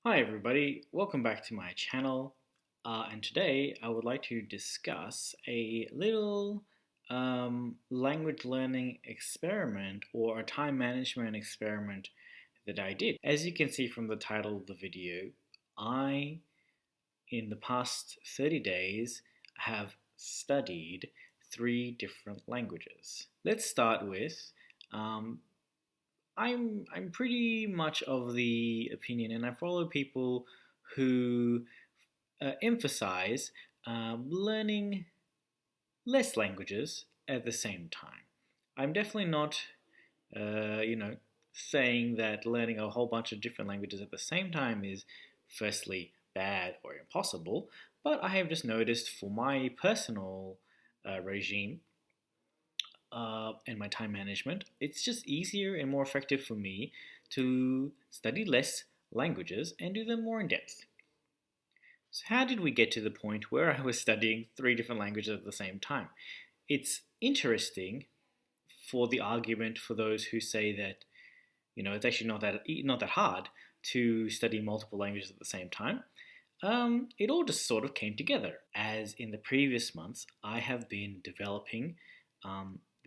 Hi everybody, welcome back to my channel, and today I would like to discuss a little language learning experiment or a time management experiment that I did. As you can see from the title of the video, I, in the past 30 days, have studied three different languages. Let's start with um, I'm pretty much of the opinion, and I follow people who emphasize learning less languages at the same time. I'm definitely not, saying that learning a whole bunch of different languages at the same time is firstly bad or impossible, but I have just noticed for my personal regime and my time management, it's just easier and more effective for me to study less languages and do them more in depth. So, how did we get to the point where I was studying three different languages at the same time? It's interesting for the argument for those who say that it's actually not that hard to study multiple languages at the same time. It all just sort of came together. As in the previous months, I have been developing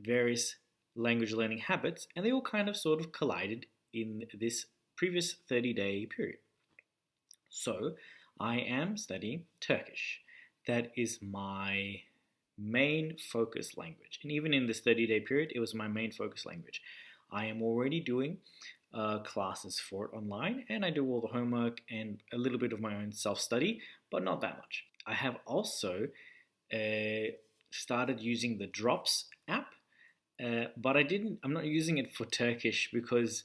various language learning habits, and they all kind of sort of collided in this previous 30-day period. So, I am studying Turkish. That is my main focus language. And even in this 30-day period, it was my main focus language. I am already doing classes for it online, and I do all the homework and a little bit of my own self study, but not that much. I have also started using the Drops app, but I'm not using it for Turkish because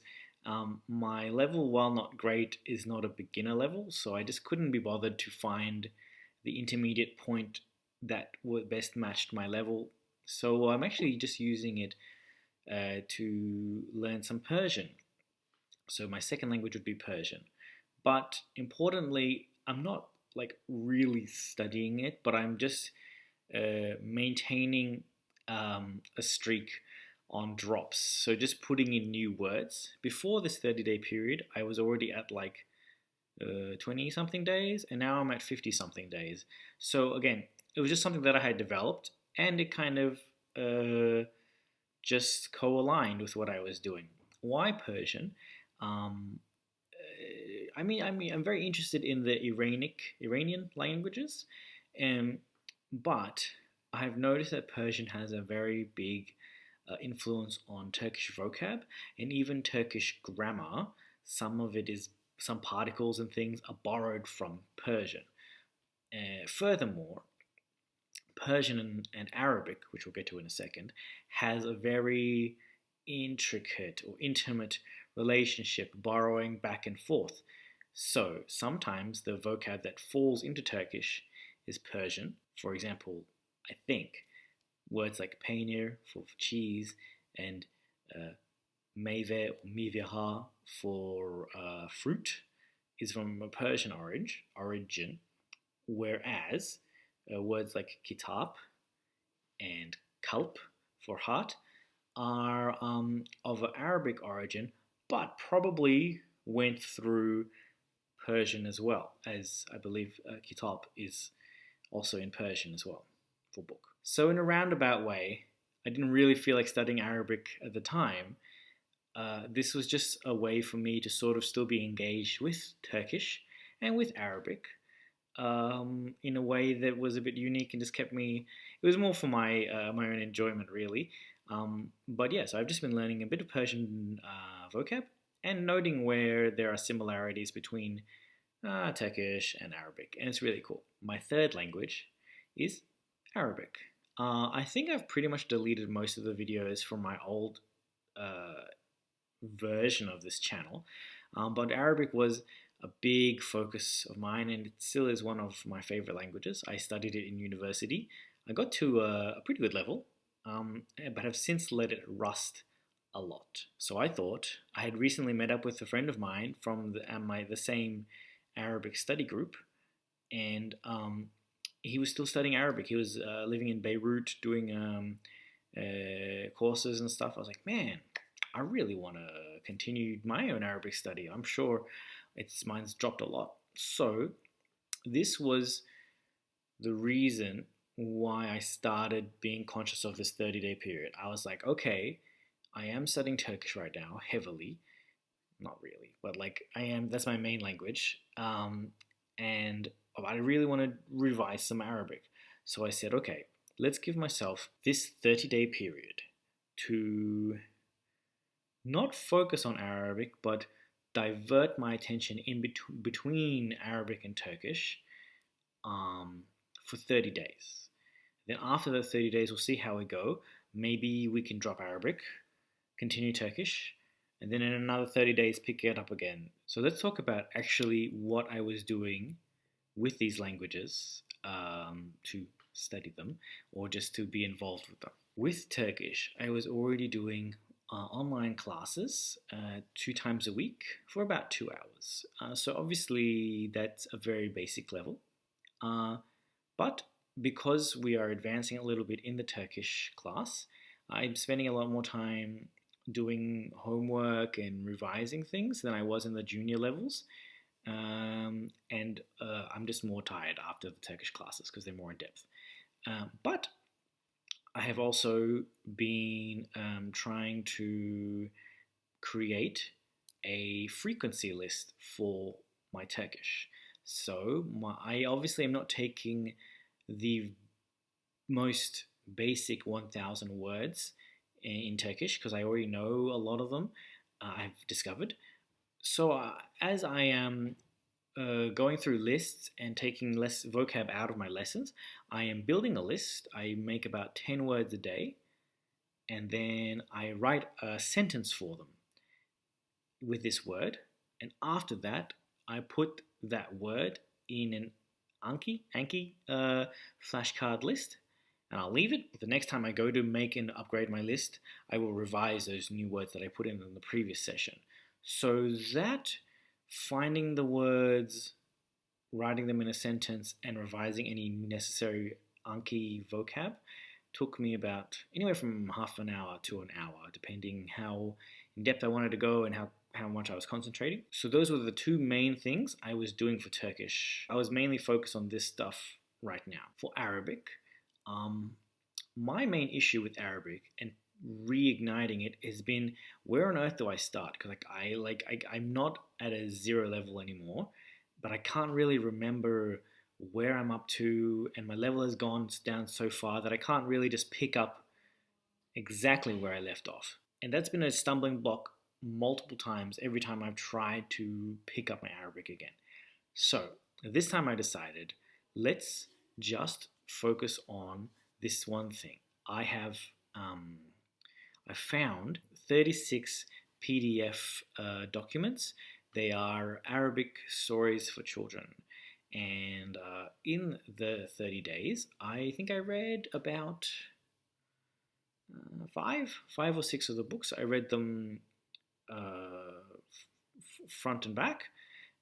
my level, while not great, is not a beginner level, so I just couldn't be bothered to find the intermediate point that would best matched my level. So I'm actually just using it to learn some Persian. So my second language would be Persian. But importantly, I'm not like really studying it, but I'm just maintaining a streak on drops. So just putting in new words. Before this 30-day period, I was already at like 20 something days, and now I'm at 50 something days. So again, it was just something that I had developed, and it kind of just co-aligned with what I was doing. Why Persian? Um, I'm very interested in the Iranian languages, and but I've noticed that Persian has a very big influence on Turkish vocab and even Turkish grammar. Some particles and things are borrowed from Persian. Furthermore, Persian and Arabic, which we'll get to in a second, has a very intricate or intimate relationship, borrowing back and forth. So sometimes the vocab that falls into Turkish is Persian. For example, I think words like peynir for cheese and meyve or miveha for fruit is from a Persian origin, whereas words like kitab and kalp for heart are of Arabic origin, but probably went through Persian as well, as I believe kitab is also in Persian as well for book. So, in a roundabout way, I didn't really feel like studying Arabic at the time. This was just a way for me to sort of still be engaged with Turkish and with Arabic in a way that was a bit unique and just kept me. It was more for my own enjoyment, really. But yeah, so I've just been learning a bit of Persian vocab and noting where there are similarities between Turkish and Arabic, and it's really cool. My third language is Arabic. I think I've pretty much deleted most of the videos from my old uh, version of this channel, but Arabic was a big focus of mine, and it still is one of my favorite languages. I studied it in university. I got to a pretty good level, but have since let it rust a lot. So I thought I had recently met up with a friend of mine from the same Arabic study group, and he was still studying Arabic. He was living in Beirut doing courses and stuff. I was like, man, I really want to continue my own Arabic study. I'm sure Mine's dropped a lot. So this was the reason why I started being conscious of this 30-day period. I was like, okay, I am studying Turkish right now heavily. Not really, but like I am, that's my main language. And I really want to revise some Arabic. So I said, okay, let's give myself this 30-day period to not focus on Arabic, but divert my attention in between Arabic and Turkish for 30 days. Then after the 30 days, we'll see how we go. Maybe we can drop Arabic, continue Turkish, and then in another 30 days, pick it up again. So let's talk about actually what I was doing with these languages to study them or just to be involved with them. With Turkish, I was already doing online classes 2 times a week for about 2 hours. So obviously that's a very basic level. But because we are advancing a little bit in the Turkish class, I'm spending a lot more time doing homework and revising things than I was in the junior levels. And I'm just more tired after the Turkish classes because they're more in depth. But I have also been trying to create a frequency list for my Turkish. So I obviously am not taking the most basic 1,000 words in Turkish because I already know a lot of them, I've discovered. So as I am going through lists and taking less vocab out of my lessons, I am building a list. I make about 10 words a day, and then I write a sentence for them with this word. And after that, I put that word in an Anki flashcard list, and I'll leave it. The next time I go to make and upgrade my list, I will revise those new words that I put in the previous session. So that finding the words, writing them in a sentence, and revising any necessary Anki vocab took me about anywhere from half an hour to an hour, depending how in depth I wanted to go and how much I was concentrating. So those were the 2 main things I was doing for Turkish. I was mainly focused on this stuff right now. For Arabic, my main issue with Arabic and reigniting it has been, where on earth do I start? Because I'm not at a 0 level anymore, but I can't really remember where I'm up to, and my level has gone down so far that I can't really just pick up exactly where I left off. And that's been a stumbling block multiple times every time I've tried to pick up my Arabic again. So this time I decided, let's just focus on this one thing. I found 36 PDF documents. They are Arabic stories for children. And in the 30 days, I think I read about 5 or 6 of the books. I read them front and back,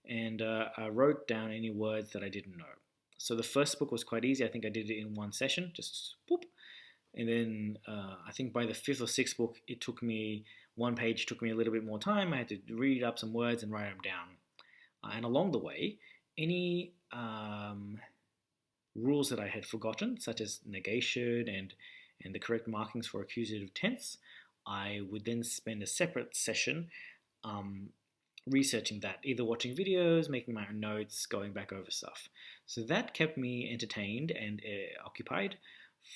and I wrote down any words that I didn't know. So the first book was quite easy. I think I did it in one session, just boop. And then I think by the 5th or 6th book, it took me, one page took me a little bit more time. I had to read up some words and write them down. And along the way, any rules that I had forgotten, such as negation and the correct markings for accusative tense, I would then spend a separate session researching that, either watching videos, making my own notes, going back over stuff. So that kept me entertained and occupied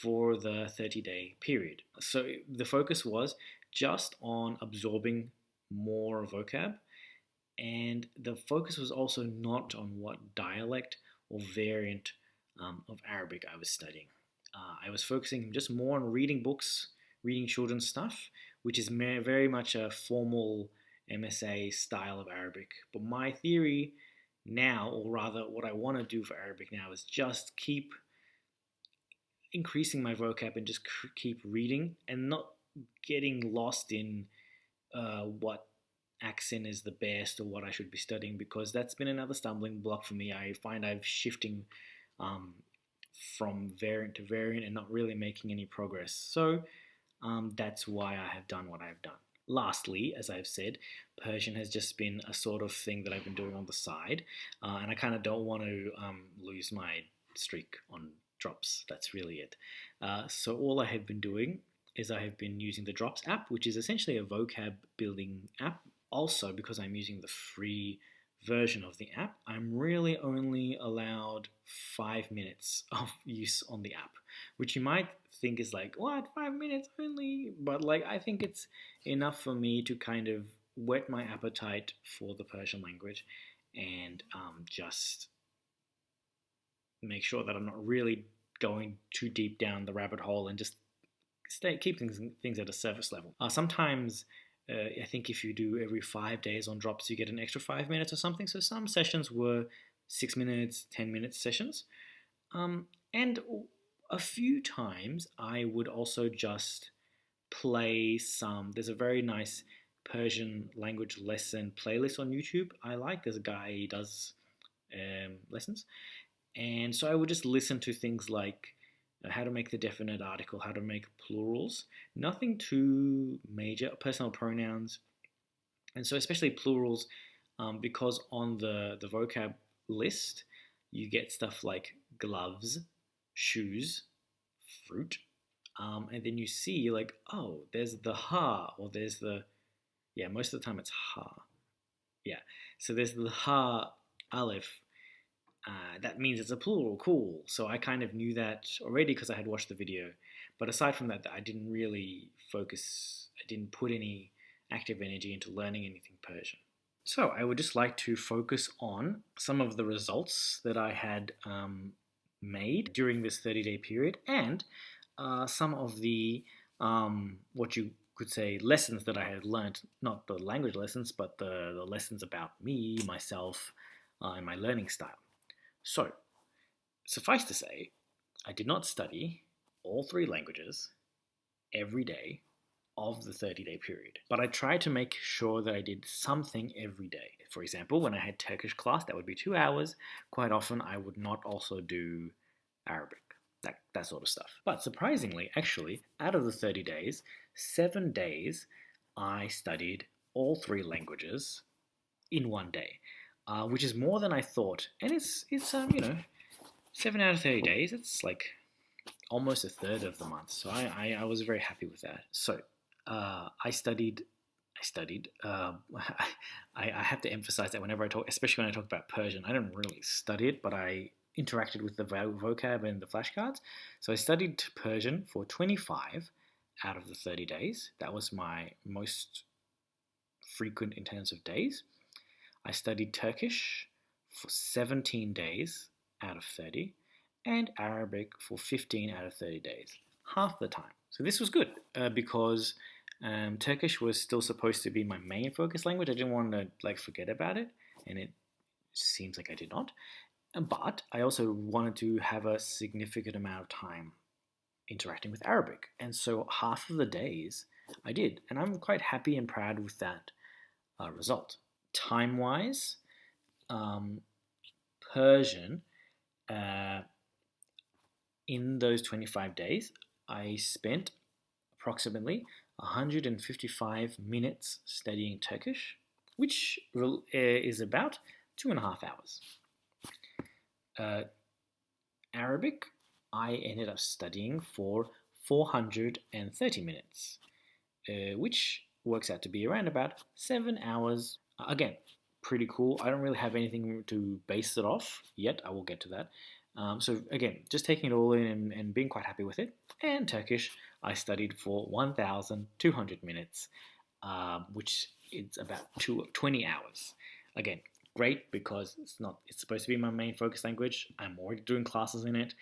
for the 30-day period. So the focus was just on absorbing more vocab, and the focus was also not on what dialect or variant of Arabic I was studying. I was focusing just more on reading books, reading children's stuff, which is very much a formal MSA style of Arabic. But my theory now, or rather what I want to do for Arabic now, is just keep increasing my vocab and just keep reading and not getting lost in what accent is the best or what I should be studying, because that's been another stumbling block for me. I find I'm shifting from variant to variant and not really making any progress. So that's why I have done what I've done. lastly, as I've said, Persian has just been a sort of thing that I've been doing on the side, and I kind of don't want to lose my streak on drops. That's really it. So all I have been doing is I have been using the Drops app, which is essentially a vocab building app. Also, because I'm using the free version of the app, I'm really only allowed 5 minutes of use on the app, which you might think is like, what, 5 minutes only? But like, I think it's enough for me to kind of whet my appetite for the Persian language and just make sure that I'm not really going too deep down the rabbit hole and just keep things at a surface level. Sometimes I think if you do every 5 days on drops, you get an extra 5 minutes or something. So some sessions were 6 minutes, 10 minutes sessions. And a few times I would also just play some. There's a very nice Persian language lesson playlist on YouTube I like. There's a guy, he does lessons. And so I would just listen to things like how to make the definite article, how to make plurals, nothing too major, personal pronouns. And so especially plurals, because on the vocab list, you get stuff like gloves, shoes, fruit, and then you see like, oh, there's the ha, or there's the, yeah, most of the time it's ha. Yeah, so there's the ha aleph. That means it's a plural, cool. So I kind of knew that already because I had watched the video. But aside from that, I didn't really focus, I didn't put any active energy into learning anything Persian. So I would just like to focus on some of the results that I had made during this 30-day period, and some of the, what you could say, lessons that I had learned, not the language lessons, but the lessons about me, myself, and my learning style. So, suffice to say, I did not study all 3 languages every day of the 30-day period, but I tried to make sure that I did something every day. For example, when I had Turkish class, that would be 2 hours. Quite often, I would not also do Arabic, that sort of stuff. But surprisingly, actually, out of the 30 days, 7 days, I studied all 3 languages in one day. Which is more than I thought, and it's 7 out of 30 days. It's like almost a third of the month. So I was very happy with that. So I studied. I have to emphasize that whenever I talk, especially when I talk about Persian, I don't really study it, but I interacted with the vocab and the flashcards. So I studied Persian for 25 out of the 30 days. That was my most frequent in terms of days. I studied Turkish for 17 days out of 30 and Arabic for 15 out of 30 days, half the time. So this was good because Turkish was still supposed to be my main focus language. I didn't want to forget about it, and it seems like I did not. But I also wanted to have a significant amount of time interacting with Arabic, and so half of the days I did, and I'm quite happy and proud with that result. Time-wise, Persian, in those 25 days, I spent approximately 155 minutes studying Turkish, which is about 2.5 hours. Arabic, I ended up studying for 430 minutes, which works out to be around about 7 hours. Again, pretty cool. I don't really have anything to base it off yet. I will get to that. So again, just taking it all in and being quite happy with it. And Turkish, I studied for 1,200 minutes, which is about 20 hours. Again, great because it's supposed to be my main focus language. I'm already doing classes in it,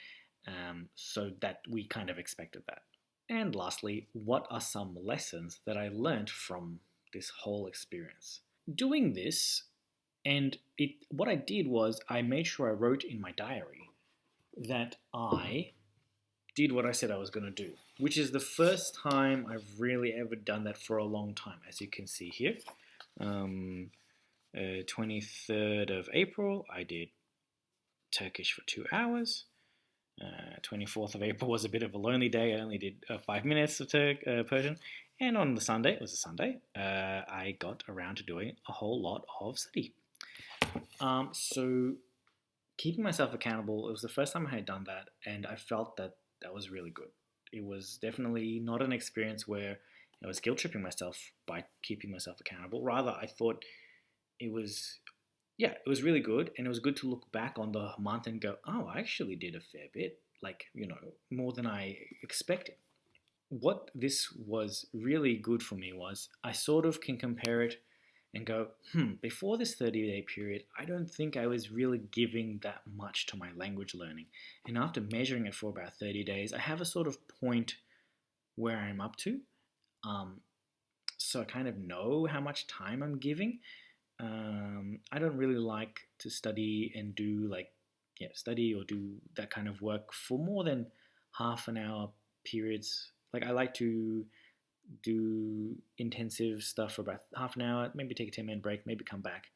so that we kind of expected that. And lastly, what are some lessons that I learned from this whole experience? Doing this, and what I did was I made sure I wrote in my diary that I did what I said I was going to do, which is the first time I've really ever done that for a long time, as you can see here. 23rd of April, I did Turkish for 2 hours. 24th of April was a bit of a lonely day. I only did 5 minutes of Persian. And on the Sunday, it was a Sunday, I got around to doing a whole lot of study. So keeping myself accountable, it was the first time I had done that, and I felt that that was really good. It was definitely not an experience where I was guilt tripping myself by keeping myself accountable. Rather, I thought it was, yeah, it was really good, and it was good to look back on the month and go, oh, I actually did a fair bit, like, more than I expected. What this was really good for me was I sort of can compare it and go, before this 30-day period, I don't think I was really giving that much to my language learning. And after measuring it for about 30 days, I have a sort of point where I'm up to. Um, so I kind of know how much time I'm giving. I don't really like to study and do study or do that kind of work for more than half an hour periods. Like I like to do intensive stuff for about half an hour, maybe take a 10-minute break, maybe come back.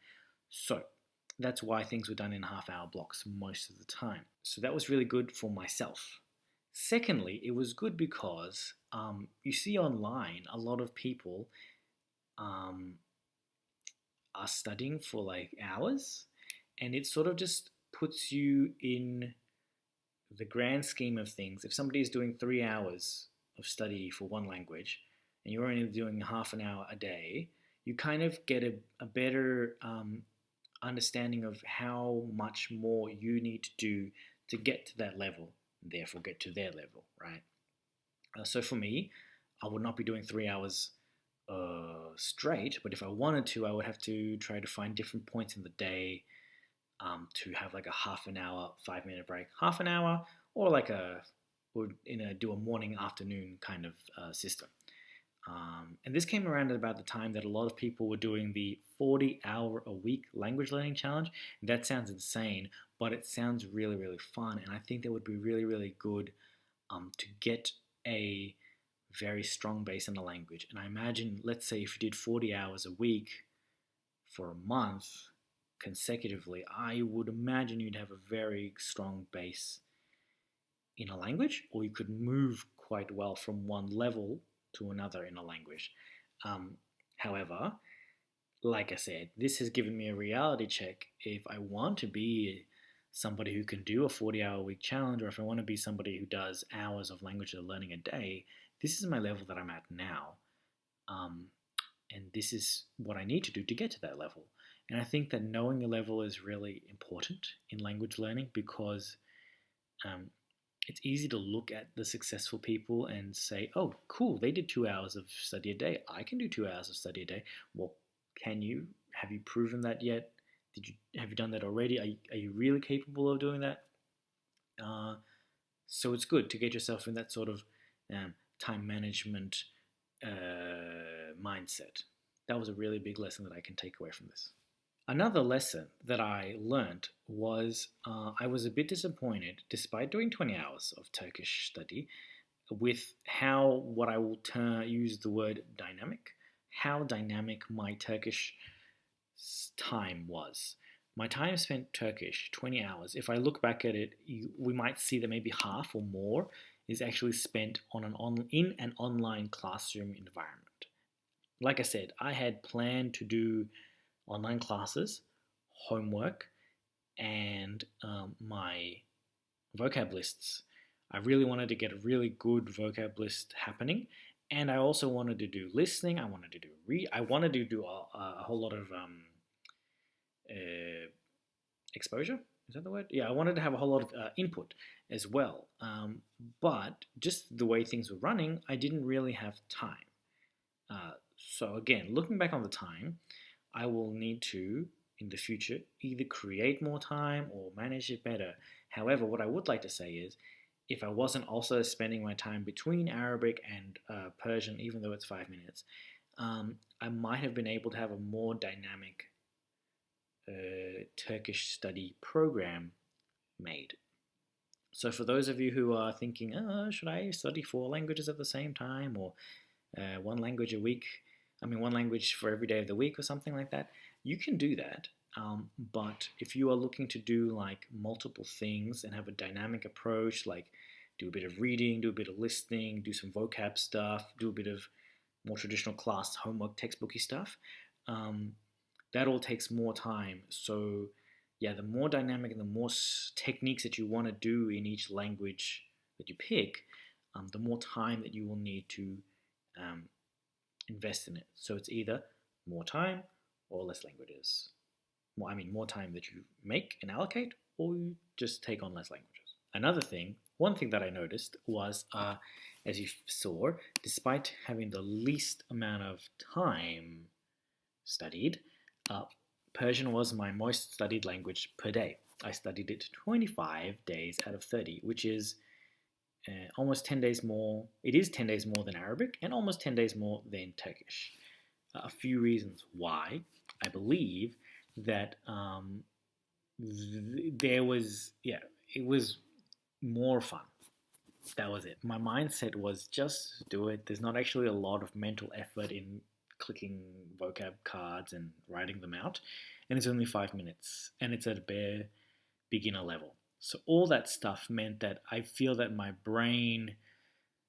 So that's why things were done in half-hour blocks most of the time. So that was really good for myself. Secondly, it was good because you see online a lot of people um, are studying for like hours, and it sort of just puts you in the grand scheme of things. If somebody is doing 3 hours of study for one language and you're only doing half an hour a day, you kind of get a better understanding of how much more you need to do to get to that level, and therefore get to their level, right? So for me, I would not be doing 3 hours straight, but if I wanted to, I would have to try to find different points in the day to have like a half an hour, 5 minute break, half an hour, or like do a morning afternoon kind of system. And this came around at about the time that a lot of people were doing the 40-hour-a-week language learning challenge. That sounds insane, but it sounds really, really fun. And I think that would be really, really good to get a very strong base in a language. And I imagine, let's say if you did 40 hours a week for a month consecutively, I would imagine you'd have a very strong base in a language, or you could move quite well from one level to another in a language. However, like I said, this has given me a reality check. If I want to be somebody who can do a 40-hour-a-week challenge, or if I want to be somebody who does hours of language learning a day, this is my level that I'm at now. And this is what I need to do to get to that level. And I think that knowing the level is really important in language learning because it's easy to look at the successful people and say, oh, cool, they did 2 hours of study a day. I can do 2 hours of study a day. Well, can you? Have you proven that yet? Have you done that already? Are you really capable of doing that? So it's good to get yourself in that sort of time management mindset. That was a really big lesson that I can take away from this. Another lesson that I learned was I was a bit disappointed, despite doing 20 hours of Turkish study, with what I will use the word dynamic, how dynamic my Turkish time was. My time spent Turkish, 20 hours. If I look back at it, we might see that maybe half or more is actually spent in an online classroom environment. Like I said, I had planned to do online classes, homework, and my vocab lists. I really wanted to get a really good vocab list happening, and I also wanted to do listening. I wanted to do I wanted to do a whole lot of exposure. Is that the word? Yeah, I wanted to have a whole lot of input as well. But just the way things were running, I didn't really have time. So again, looking back on the time, I will need to, in the future, either create more time or manage it better. However, what I would like to say is, if I wasn't also spending my time between Arabic and Persian, even though it's 5 minutes, I might have been able to have a more dynamic Turkish study program made. So for those of you who are thinking, should I study 4 languages at the same time, or one language a week, one language for every day of the week or something like that, you can do that. But if you are looking to do like multiple things and have a dynamic approach, like do a bit of reading, do a bit of listening, do some vocab stuff, do a bit of more traditional class homework textbooky stuff, that all takes more time. So yeah, the more dynamic and the more techniques that you want to do in each language that you pick, the more time that you will need to um, invest in it. So it's either more time or less languages. More time that you make and allocate, or you just take on less languages. One thing that I noticed was, as you saw, despite having the least amount of time studied, uh, Persian was my most studied language per day. I studied it 25 days out of 30, which is almost 10 days more. It is 10 days more than Arabic and almost 10 days more than Turkish. A few reasons why. I believe that there was, it was more fun. That was it. My mindset was just do it. There's not actually a lot of mental effort in clicking vocab cards and writing them out. And it's only 5 minutes. And it's at a bare beginner level. So all that stuff meant that I feel that my brain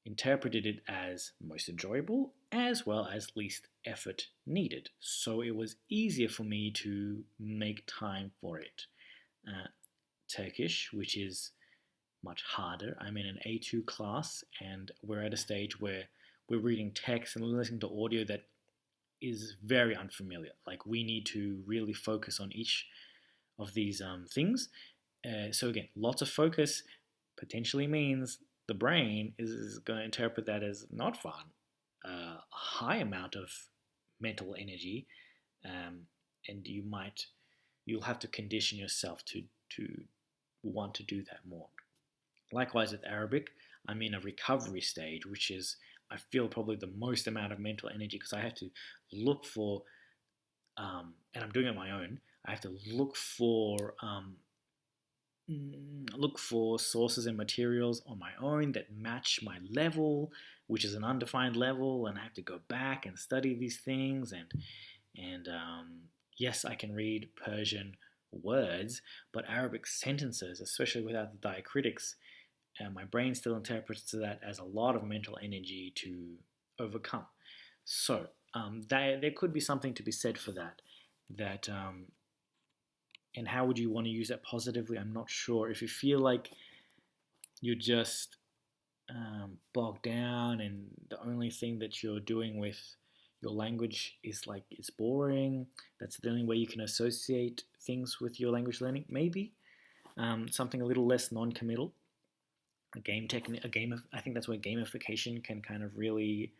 interpreted it as most enjoyable as well as least effort needed. So it was easier for me to make time for it. Turkish, which is much harder. I'm in an A2 class and we're at a stage where we're reading text and listening to audio that is very unfamiliar. Like we need to really focus on each of these things. So again, lots of focus potentially means the brain is going to interpret that as not fun. A high amount of mental energy, and you'll have to condition yourself to want to do that more. Likewise with Arabic, I'm in a recovery stage, which is I feel probably the most amount of mental energy because I have to look for, and I'm doing it on my own. I have to look for sources and materials on my own that match my level, which is an undefined level, and I have to go back and study these things. And yes, I can read Persian words, but Arabic sentences, especially without the diacritics, my brain still interprets that as a lot of mental energy to overcome. So there could be something to be said for that. And how would you want to use that positively? I'm not sure. If you feel like you're just bogged down and the only thing that you're doing with your language is like it's boring, that's the only way you can associate things with your language learning, maybe something a little less non-committal. I think that's where gamification can kind of really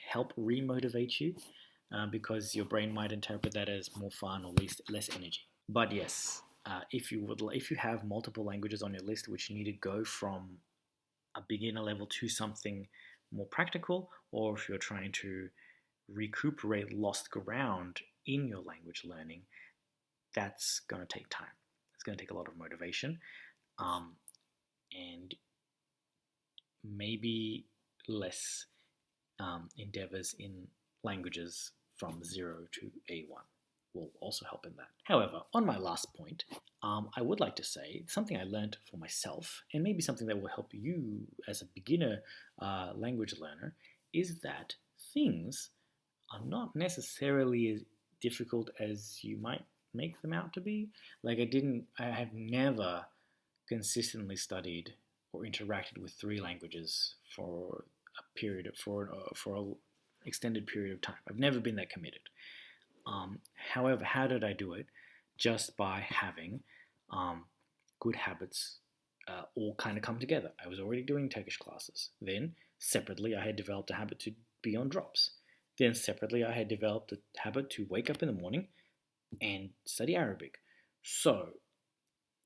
help remotivate you because your brain might interpret that as more fun or less energy. But yes, if you have multiple languages on your list which need to go from a beginner level to something more practical, or if you're trying to recuperate lost ground in your language learning, that's going to take time. It's going to take a lot of motivation, and maybe less endeavors in languages from 0 to A1 will also help in that. However, on my last point, I would like to say something I learned for myself, and maybe something that will help you as a beginner language learner, is that things are not necessarily as difficult as you might make them out to be. Like I have never consistently studied or interacted with 3 languages for an extended period of time. I've never been that committed. However, how did I do it? Just by having good habits all kind of come together. I was already doing Turkish classes. Then, separately, I had developed a habit to be on drops. Then, separately, I had developed a habit to wake up in the morning and study Arabic. So,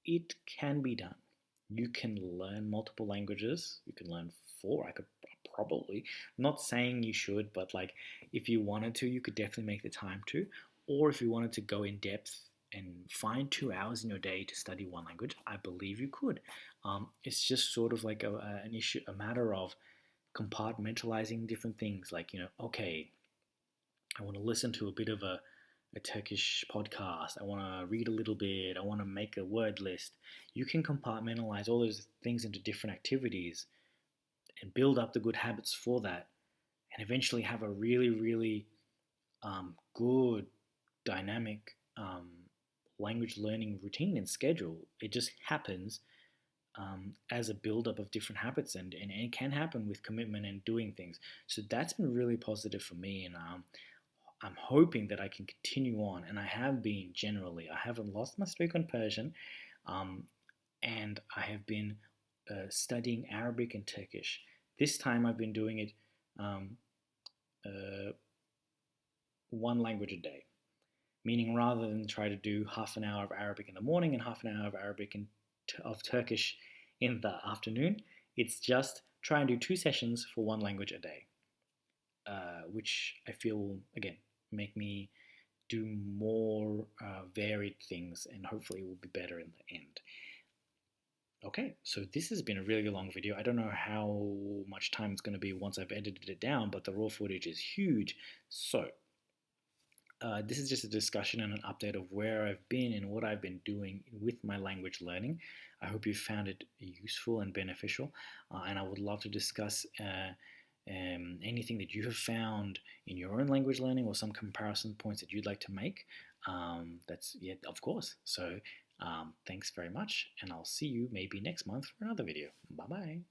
it can be done. You can learn multiple languages. You can learn 4. I could probably, not saying you should, but like if you wanted to, you could definitely make the time to. Or if you wanted to go in depth and find 2 hours in your day to study one language, I believe you could. It's just sort of like a matter of compartmentalizing different things. Like, okay, I want to listen to a bit of a Turkish podcast. I want to read a little bit. I want to make a word list. You can compartmentalize all those things into different activities and build up the good habits for that and eventually have a really, really good, dynamic language learning routine and schedule. It just happens as a buildup of different habits, and it can happen with commitment and doing things. So that's been really positive for me, and I'm hoping that I can continue on, and I have been generally. I haven't lost my streak on Persian, um, and I have been studying Arabic and Turkish. This time I've been doing it um, uh, one language a day, meaning rather than try to do half an hour of Arabic in the morning and half an hour of Arabic of Turkish in the afternoon, it's just try and do 2 sessions for one language a day, which I feel will, again, make me do more varied things and hopefully will be better in the end. Okay, so this has been a really long video. I don't know how much time it's going to be once I've edited it down, but the raw footage is huge. So this is just a discussion and an update of where I've been and what I've been doing with my language learning. I hope you found it useful and beneficial, and I would love to discuss anything that you have found in your own language learning or some comparison points that you'd like to make. That's, yeah, of course. So thanks very much, and I'll see you maybe next month for another video. Bye bye.